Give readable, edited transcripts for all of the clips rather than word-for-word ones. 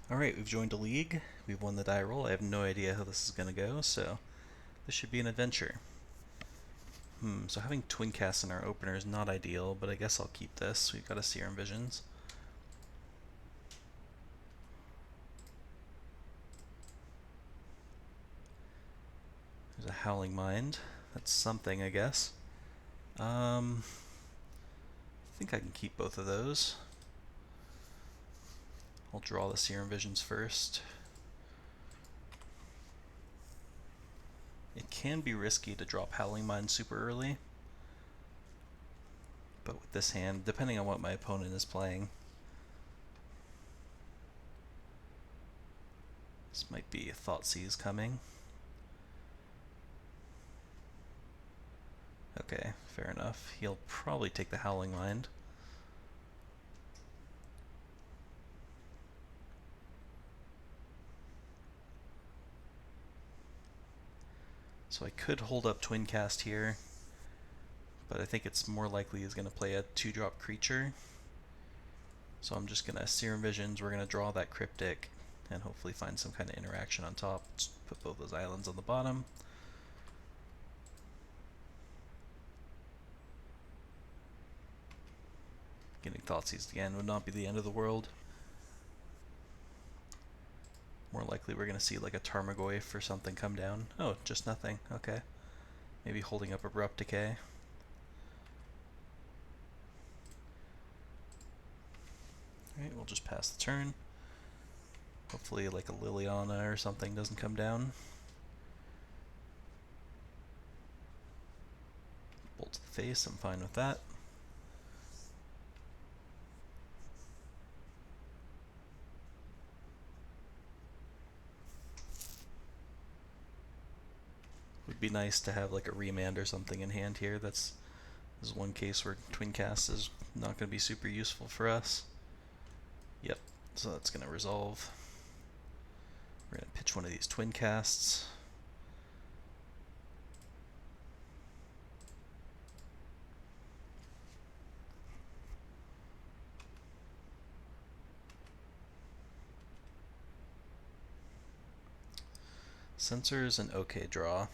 Alright, we've joined a league. We've won the die roll. I have no idea how this is going to go, so this should be an adventure. So having twin casts in our opener is not ideal, but I guess I'll keep this. We've got a Serum Visions. There's a Howling Mind. That's something, I guess. I think I can keep both of those. I'll draw the Serum Visions first. It can be risky to drop Howling Mind super early, but with this hand, depending on what my opponent is playing, this might be a Thoughtseize coming. Okay, fair enough. He'll probably take the Howling Mind. So I could hold up Twin Cast here, but I think it's more likely he's going to play a 2-drop creature. So I'm just going to Serum Visions, we're going to draw that Cryptic, and hopefully find some kind of interaction on top. Just put both those islands on the bottom. Getting Thoughtseize again would not be the end of the world. More likely we're going to see like a Tarmogoyf or something come down. Oh, just nothing. Okay. Maybe holding up Abrupt Decay. Alright, we'll just pass the turn. Hopefully like a Liliana or something doesn't come down. Bolt to the face, I'm fine with that. Would be nice to have like a Remand or something in hand here. This is one case where Twin Cast is not going to be super useful for us. Yep, so that's going to resolve. We're going to pitch one of these Twin Casts. Censor's an okay draw.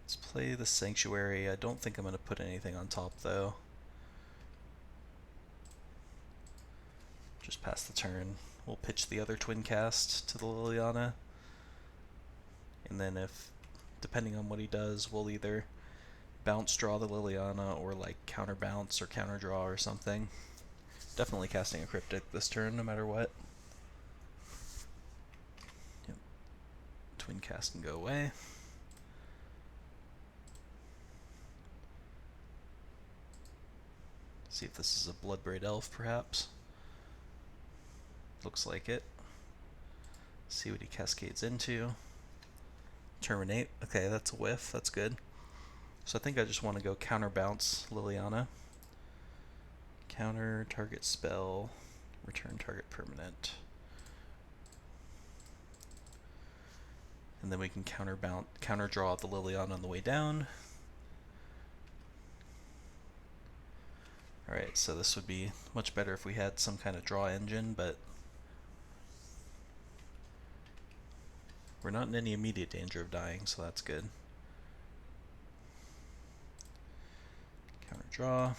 Let's play the Sanctuary. I don't think I'm going to put anything on top though. Just pass the turn. We'll pitch the other Twin Cast to the Liliana. And then if, depending on what he does, we'll either bounce draw the Liliana or like counter bounce or counter draw or something. Definitely casting a Cryptic this turn no matter what. Yep. Twin Cast can go away. See if this is a Bloodbraid Elf perhaps. Looks like it. See what he cascades into. Terminate. Okay, that's a whiff. That's good. So I think I just want to go counter bounce Liliana. Counter target spell, return target permanent. And then we can counter draw the Liliana on the way down. Alright, so this would be much better if we had some kind of draw engine, but we're not in any immediate danger of dying, so that's good. Counter draw.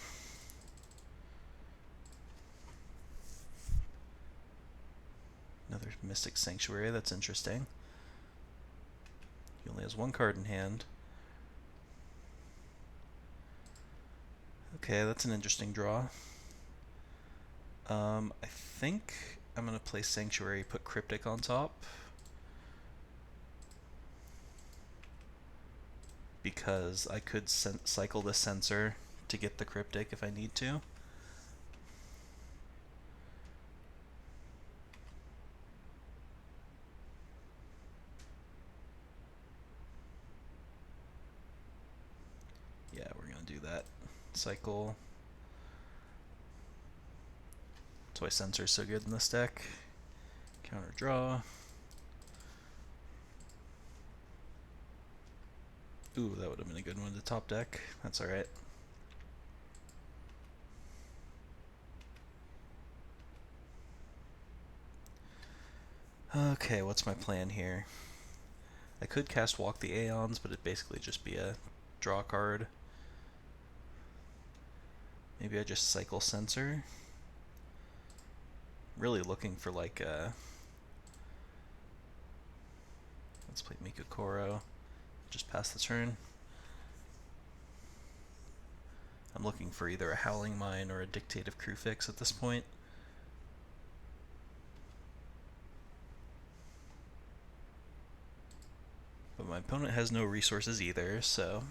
Another Mystic Sanctuary, that's interesting. He only has one card in hand. Okay, that's an interesting draw. I think I'm going to play Sanctuary, put Cryptic on top. Because I could cycle the Censor to get the Cryptic if I need to. Yeah, we're going to do that. Cycle. That's why Censor's so good in this deck. Counter draw. Ooh, that would have been a good one to top deck. That's alright. Okay, what's my plan here? I could cast Walk the Aeons, but it'd basically just be a draw card. Maybe I just cycle Censor. Really looking for like a... Let's play Mikokoro. Just pass the turn. I'm looking for either a Howling Mine or a Dictative Kruphix at this point. But my opponent has no resources either, so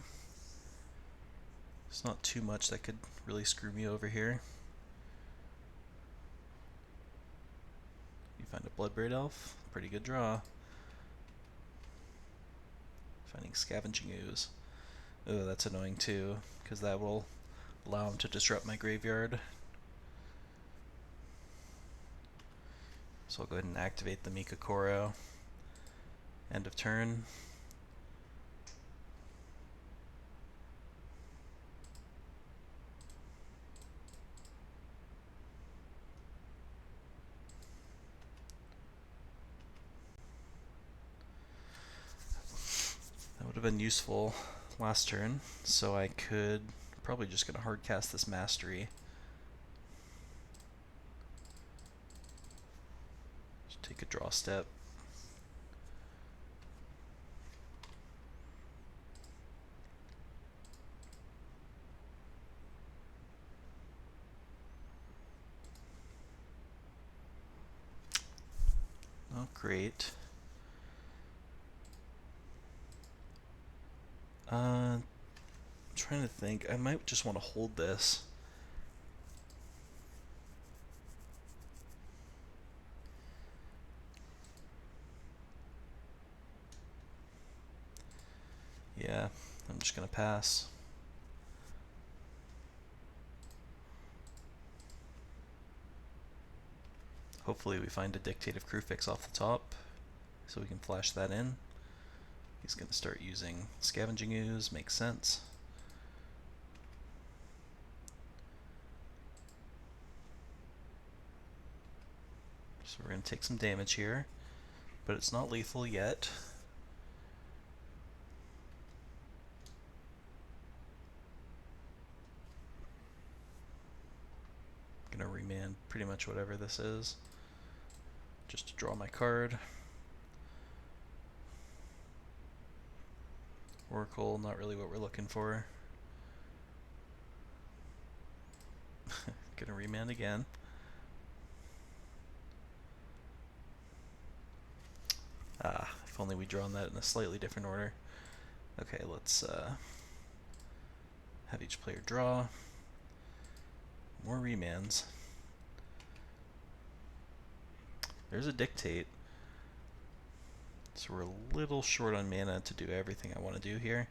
it's not too much that could really screw me over here. You find a Bloodbraid Elf, pretty good draw. Finding Scavenging Ooze. Oh, that's annoying too, because that will allow him to disrupt my graveyard. So I'll go ahead and activate the Mikokoro. End of turn. That would have been useful last turn, so I could probably just gonna hardcast this Mastery. Just take a draw step. Oh, great. I'm trying to think. I might just want to hold this. Yeah, I'm just gonna pass. Hopefully we find a Dictative Kruphix off the top, so we can flash that in. He's gonna start using Scavenging Ooze, makes sense. So we're gonna take some damage here, but it's not lethal yet. Gonna remand pretty much whatever this is, just to draw my card. Oracle, not really what we're looking for. Gonna remand again. Ah, if only we'd drawn that in a slightly different order. Okay, let's have each player draw. More remands. There's a Dictate. So we're a little short on mana to do everything I want to do here.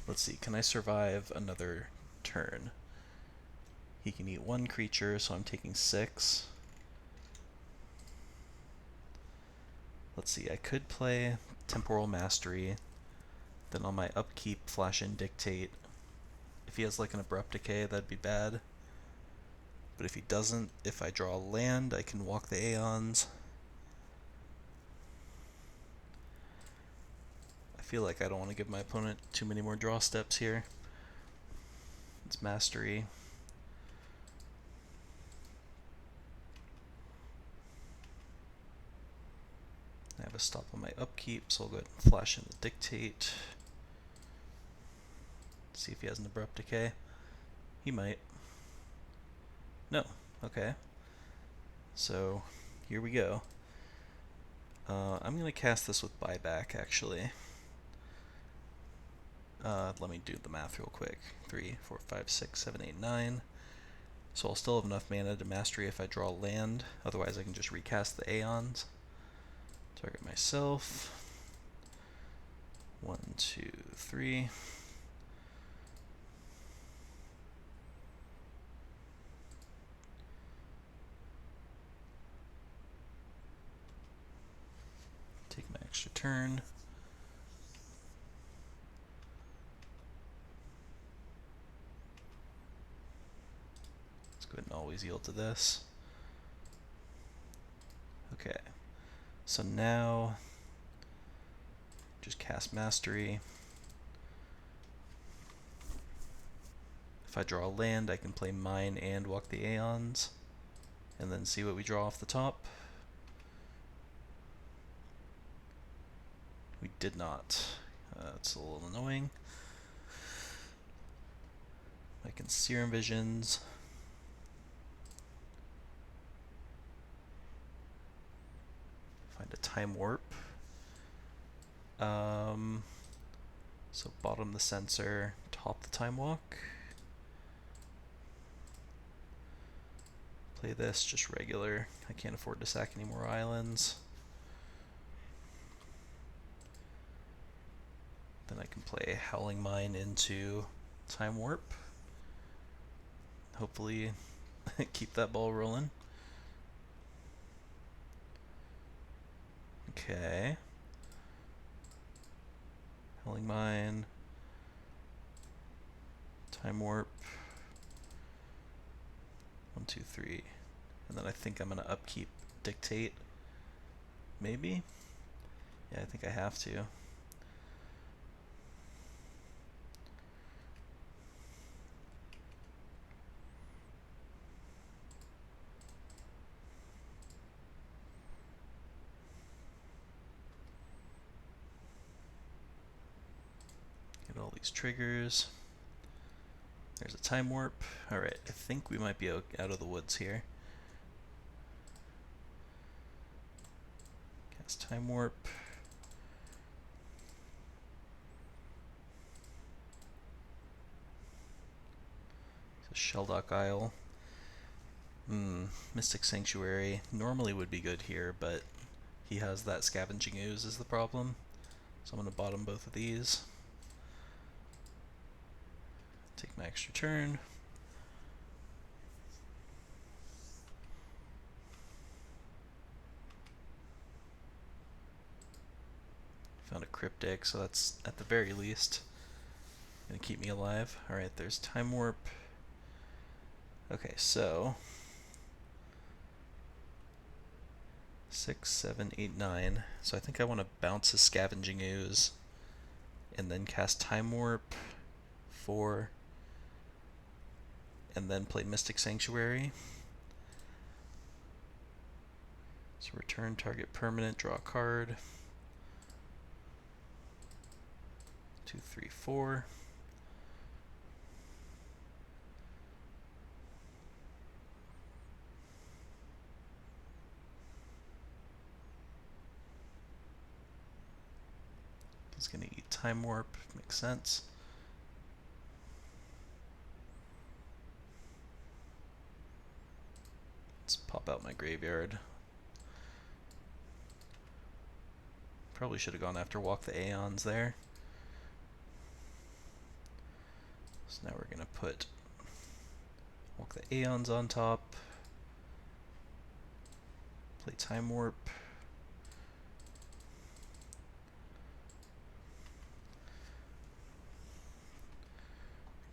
Let's see, can I survive another turn? He can eat one creature, so I'm taking 6. Let's see, I could play Temporal Mastery, then on my upkeep flash in Dictate. If he has like an Abrupt Decay, that'd be bad. But if he doesn't, if I draw land, I can Walk the Aeons. I feel like I don't want to give my opponent too many more draw steps here. It's Mastery. I have a stop on my upkeep, so I'll go ahead and flash in the Dictate. See if he has an Abrupt Decay. He might. No. Okay. So, here we go. I'm going to cast this with Buyback, actually. Let me do the math real quick. 3, 4, 5, 6, 7, 8, 9. So I'll still have enough mana to Mastery if I draw land. Otherwise I can just recast the Aeons. Target myself. 1, 2, 3. Take my extra turn. Let's go Couldn't always yield to this. Okay, so now just cast Mastery. If I draw a land, I can play Mine and Walk the Aeons, and then see what we draw off the top. We did not. It's a little annoying. I can Serum Visions. Find a Time Warp. So bottom the Censor, top the Time Walk. Play this just regular. I can't afford to sack any more islands. Then I can play Howling Mine into Time Warp. Hopefully keep that ball rolling. Okay. Howling Mine. Time Warp. 1, 2, 3. And then I think I'm going to upkeep Dictate. Maybe? Yeah, I think I have to. Get all these triggers. There's a Time Warp. Alright, I think we might be out of the woods here. Cast Time Warp. It's a Shelldock Isle. Mystic Sanctuary normally would be good here, but he has that Scavenging Ooze is the problem. So I'm going to bottom both of these. Take my extra turn. Found a Cryptic, so that's at the very least going to keep me alive. Alright, there's Time Warp. Okay, so 6, 7, 8, 9. So I think I want to bounce a Scavenging Ooze and then cast Time Warp 4 and then play Mystic Sanctuary. So return target permanent, draw a card. 2, 3, 4. He's going to eat Time Warp, makes sense. Let's pop out my graveyard. Probably should have gone after Walk the Aeons there. So now we're going to put Walk the Aeons on top. Play Time Warp.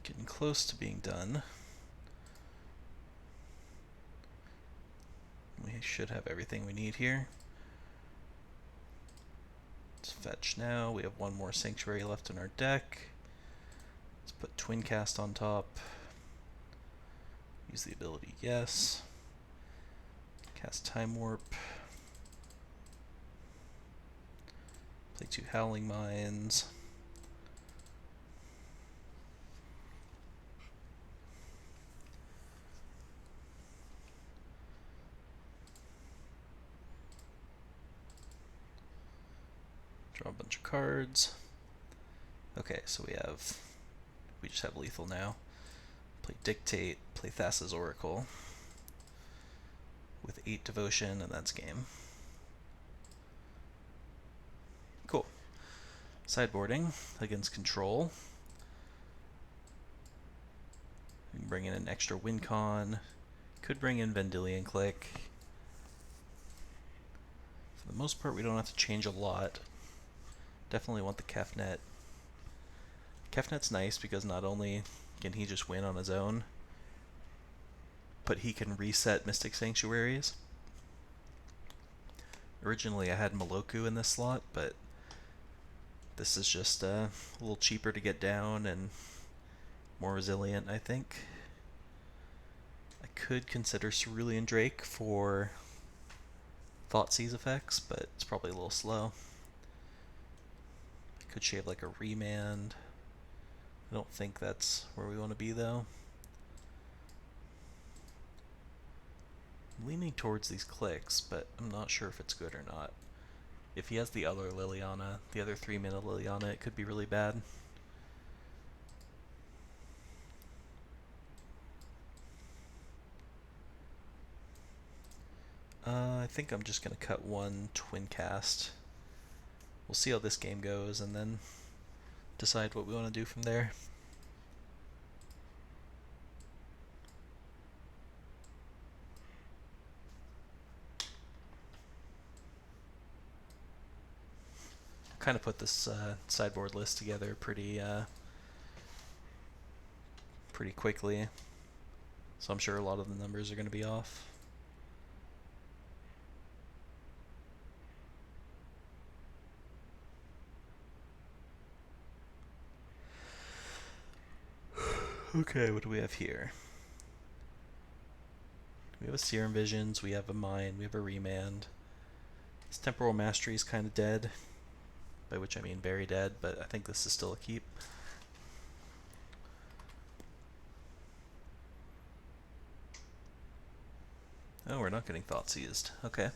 Getting close to being done. We should have everything we need here. Let's fetch now. We have one more Sanctuary left in our deck. Let's put Twin Cast on top. Use the ability Yes. Cast Time Warp. Play 2 Howling Mines. Draw a bunch of cards. Okay, so we just have lethal now. Play Dictate, play Thassa's Oracle with 8 Devotion, and that's game. Cool. Sideboarding against Control. We can bring in an extra Wincon. Could bring in Vendilion Click. For the most part, we don't have to change a lot. Definitely want the Kefnet. Kefnet's nice because not only can he just win on his own, but he can reset Mystic Sanctuaries. Originally I had Moloku in this slot, but this is just a little cheaper to get down and more resilient, I think. I could consider Cerulean Drake for Thoughtseize effects, but it's probably a little slow. I could shave like a Remand. I don't think that's where we want to be though. I'm leaning towards these clicks, but I'm not sure if it's good or not. If he has the other Liliana, the other 3-mana Liliana, it could be really bad. I think I'm just going to cut one Twin Cast. We'll see how this game goes and then decide what we want to do from there. Kind of put this sideboard list together pretty quickly, so I'm sure a lot of the numbers are going to be off. Okay, what do we have here? We have a Serum Visions, we have a Mine, we have a Remand. This Temporal Mastery is kind of dead, by which I mean very dead, but I think this is still a keep. Oh, we're not getting Thoughtseized. Okay.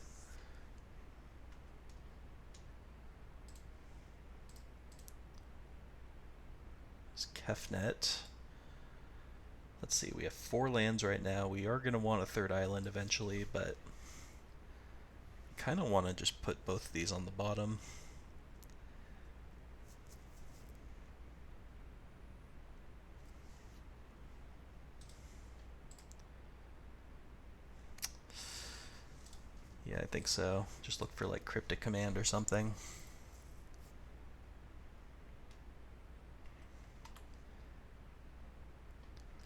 It's Kefnet. Let's see, we have 4 lands right now. We are going to want a 3rd island eventually, but I kind of want to just put both of these on the bottom. Yeah, I think so. Just look for like Cryptic Command or something.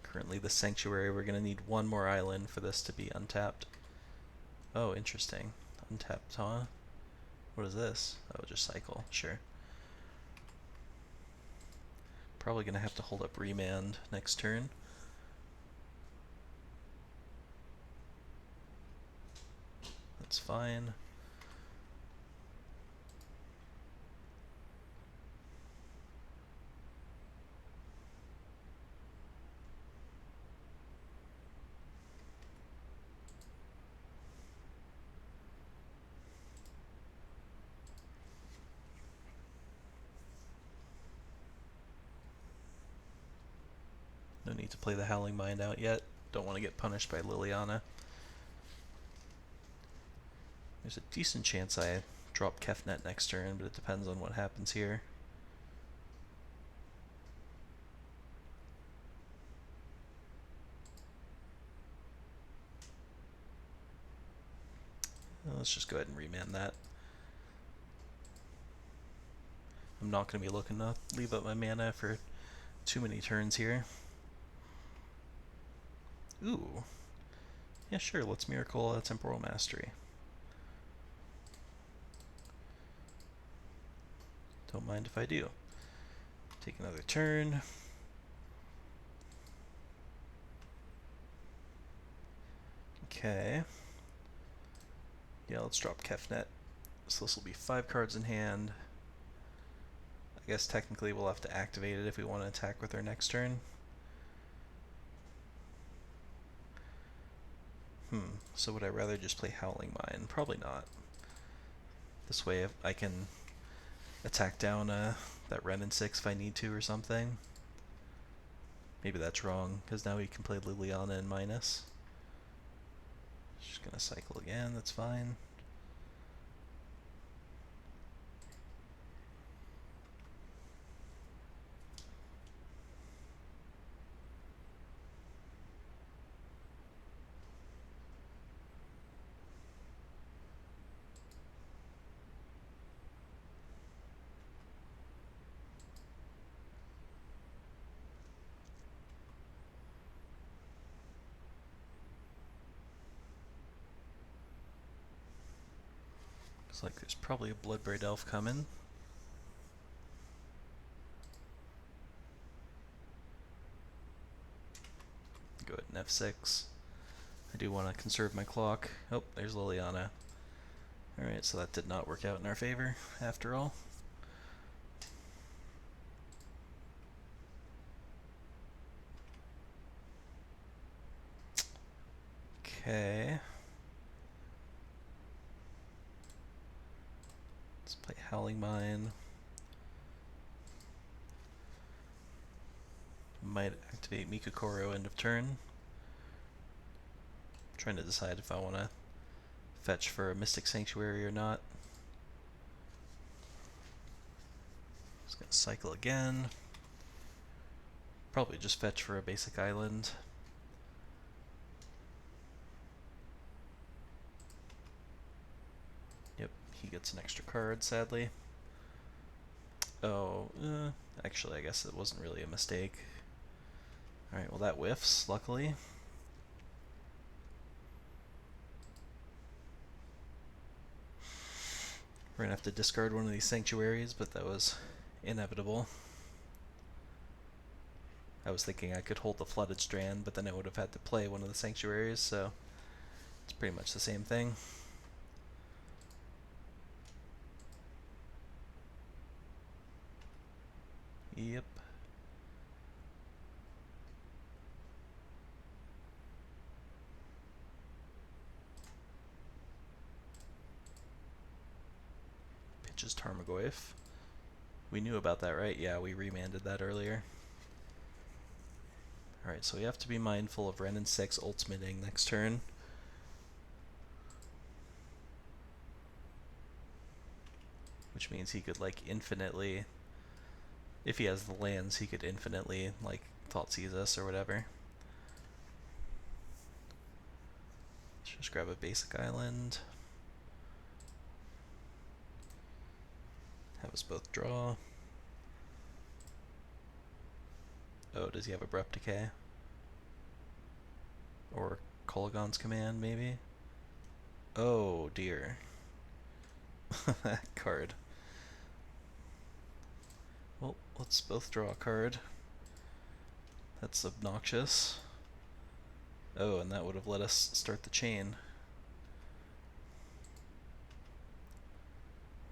Currently the Sanctuary, we're going to need 1 more island for this to be untapped. Oh, interesting. Untapped, huh? What is this? Oh, just cycle. Sure. Probably going to have to hold up Remand next turn. That's fine. No need to play the Howling Mind out yet. Don't want to get punished by Liliana. There's a decent chance I drop Kefnet next turn, but it depends on what happens here. Let's just go ahead and remand that. I'm not going to be looking to leave up my mana for too many turns here. Ooh. Yeah, sure, let's Miracle Temporal Mastery. Don't mind if I do. Take another turn. Okay. Yeah, let's drop Kefnet. So this will be 5 cards in hand. I guess technically we'll have to activate it if we want to attack with our next turn. So would I rather just play Howling Mine? Probably not. This way I can attack down that Renin 6 if I need to or something. Maybe that's wrong, because now we can play Liliana and minus. Just gonna cycle again, that's fine. Looks like there's probably a Bloodbraid Elf coming. Go ahead and F6. I do want to conserve my clock. Oh, there's Liliana. Alright, so that did not work out in our favor, after all. Okay. Let's play Howling Mine. Might activate Mikokoro end of turn. Trying to decide if I want to fetch for a Mystic Sanctuary or not. Just gonna cycle again. Probably just fetch for a basic island. Yep, he gets an extra card, sadly. Oh, actually, I guess it wasn't really a mistake. Alright, well that whiffs, luckily. We're gonna have to discard one of these sanctuaries, but that was inevitable. I was thinking I could hold the Flooded Strand, but then I would have had to play one of the sanctuaries, so it's pretty much the same thing. Yep. Pitches Tarmogoyf. We knew about that, right? Yeah, we remanded that earlier. Alright, so we have to be mindful of Wrenn and 6 ultimating next turn. Which means he could, like, infinitely... If he has the lands, he could infinitely, like, Thoughtseize us or whatever. Let's just grab a basic island. Have us both draw. Oh, does he have Abrupt Decay? Or Kolaghan's Command, maybe? Oh, dear. That card. Well, let's both draw a card. That's obnoxious. Oh, and that would have let us start the chain.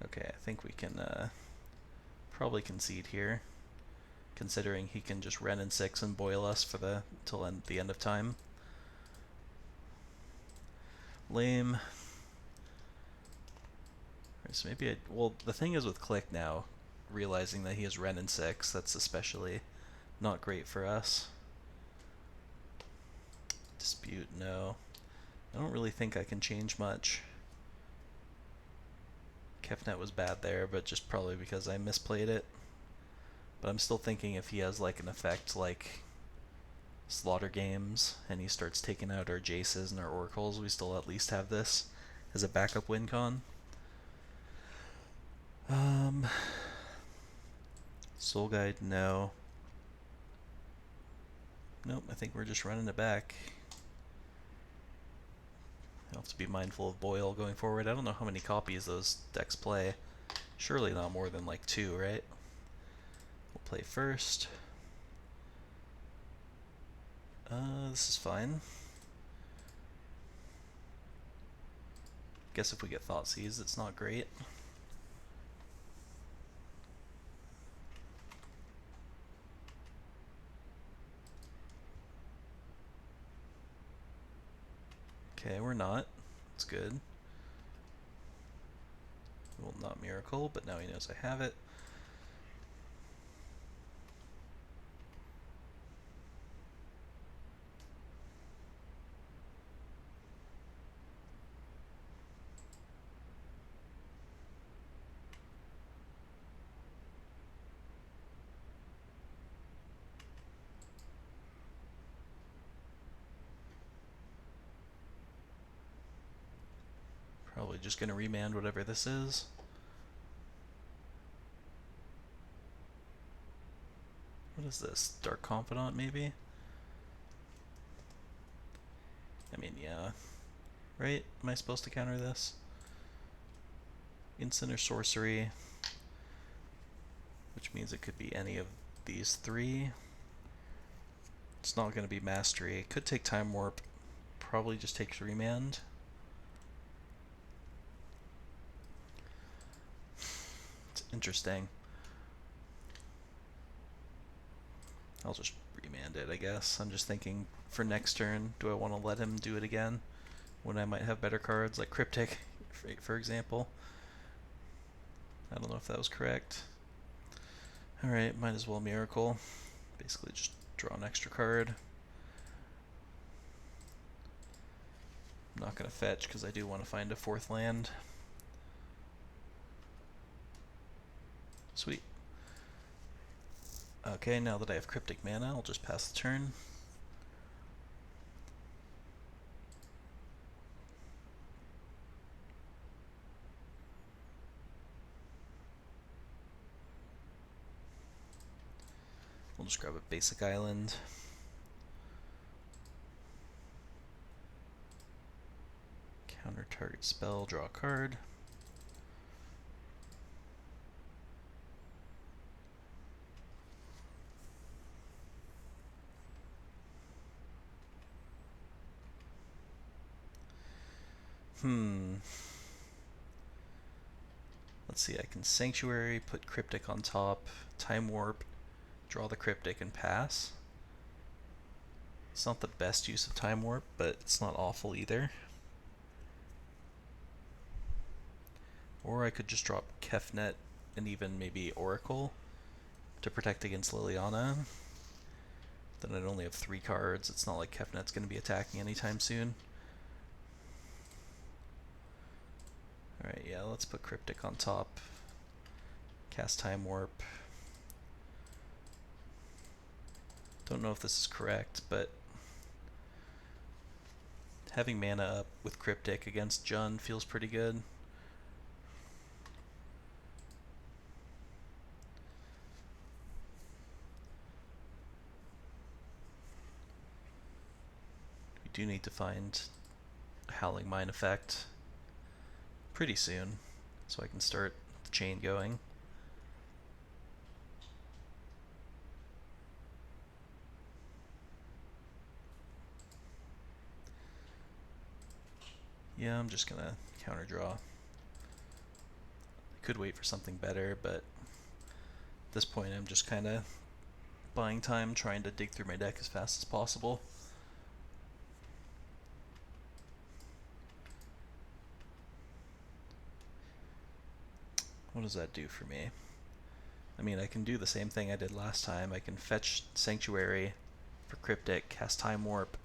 Okay, I think we can probably concede here, considering he can just Wrenn and 6 and boil us for till the end of time. Lame. So maybe well, the thing is with Click now, realizing that he has Wrenn and 6, that's especially not great for us. Dispute, no. I don't really think I can change much. Kefnet was bad there, but just probably because I misplayed it. But I'm still thinking if he has like an effect like Slaughter Games and he starts taking out our Jaces and our Oracles, we still at least have this as a backup win con. Soul Guide, no. Nope, I think we're just running it back. I'll have to be mindful of Boil going forward. I don't know how many copies those decks play. Surely not more than like 2, right? We'll play first. This is fine. Guess if we get Thoughtseize, it's not great. Okay, we're not. It's good. Well, not Miracle, but now he knows I have it. Probably just gonna remand whatever this is. What is this? Dark Confidant, maybe? I mean, yeah. Right? Am I supposed to counter this? instant or sorcery, which means it could be any of these three. It's not going to be mastery. It could take time warp. Probably just takes remand. It's interesting. I'll just remand it, I guess. I'm just thinking for next turn, do I want to let him do it again when I might have better cards, like Cryptic, for example? I don't know if that was correct. Alright, might as well Miracle. Basically just draw an extra card. I'm not going to fetch because I do want to find a fourth land. Sweet. Okay, now that I have Cryptic mana, I'll just pass the turn. We'll just grab a basic island. Counter target spell, draw a card. Let's see, I can Sanctuary, put Cryptic on top, Time Warp, draw the Cryptic, and pass. It's not the best use of Time Warp, but it's not awful either. Or I could just drop Kefnet and even maybe Oracle to protect against Liliana. Then I'd only have 3 cards. It's not like Kefnet's going to be attacking anytime soon. Alright, yeah, let's put Cryptic on top. Cast Time Warp. Don't know if this is correct, but having mana up with Cryptic against Jund feels pretty good. We do need to find a Howling Mine effect pretty soon, so I can start the chain going. Yeah, I'm just gonna counter draw. I could wait for something better, but at this point I'm just kinda buying time, trying to dig through my deck as fast as possible. What does that do for me? I mean, I can do the same thing I did last time. I can fetch Sanctuary for Cryptic, cast Time Warp,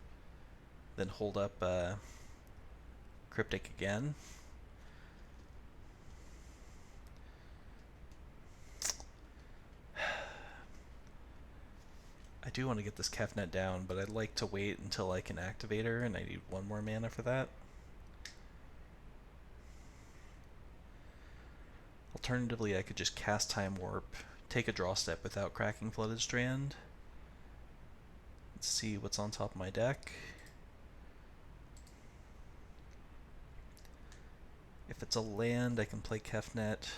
then hold up Cryptic again. I do want to get this Kefnet down, but I'd like to wait until I can activate her, and I need 1 more mana for that. Alternatively, I could just cast Time Warp, take a draw step without cracking Flooded Strand. Let's see what's on top of my deck. If it's a land, I can play Kefnet.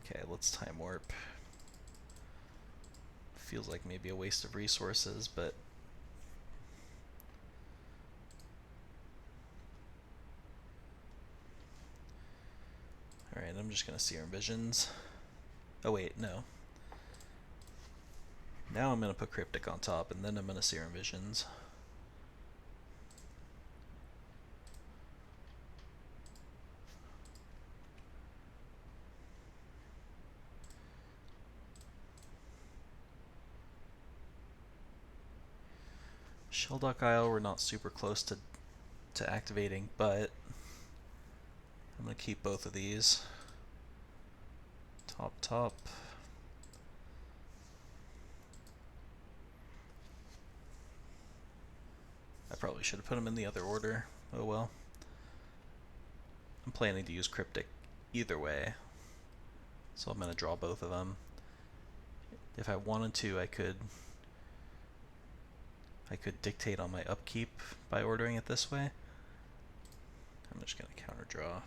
Okay, let's Time Warp. Feels like maybe a waste of resources, but alright, I'm just gonna Serum Visions. Oh wait, no. Now I'm gonna put Cryptic on top, and then I'm gonna Serum Visions. Sheldock Isle we're not super close to activating, but I'm gonna keep both of these. Top. I probably should have put them in the other order. Oh well. I'm planning to use Cryptic either way, so I'm gonna draw both of them. If I wanted to, I could dictate on my upkeep by ordering it this way. I'm just going to counter draw.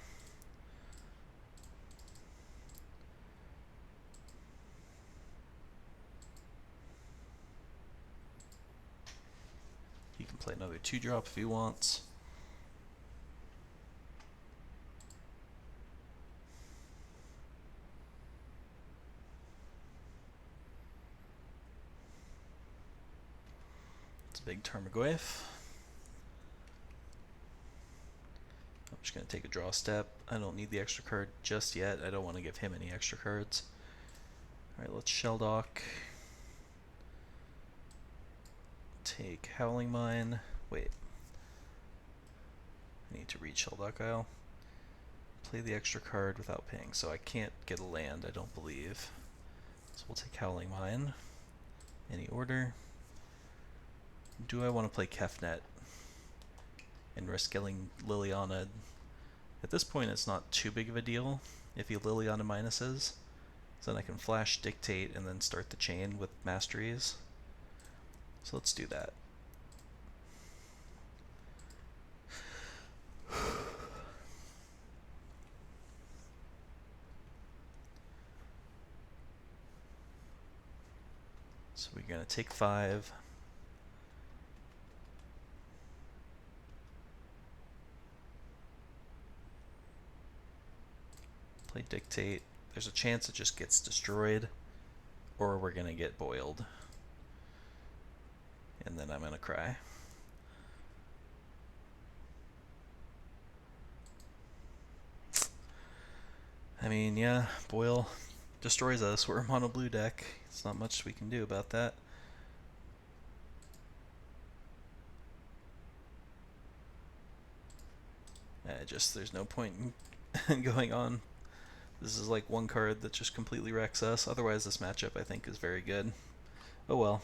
He can play another 2-drop if he wants. It's a big Tarmogoyf. I'm just going to take a draw step. I don't need the extra card just yet. I don't want to give him any extra cards. Alright, let's Shelldock. Take Howling Mine. Wait. I need to read Shelldock Isle. Play the extra card without paying, so I can't get a land, I don't believe. So we'll take Howling Mine. Any order. Do I want to play Kefnet and risk killing Liliana? At this point, it's not too big of a deal if he Liliana minuses. So then I can flash Dictate and then start the chain with Masteries. So let's do that. So we're going to take 5. Play Dictate. There's a chance it just gets destroyed, or we're going to get boiled. And then I'm going to cry. I mean, yeah, Boil destroys us. We're a mono blue deck. It's not much we can do about that. There's no point in going on. This is like one card that just completely wrecks us. Otherwise, this matchup I think is very good. Oh well.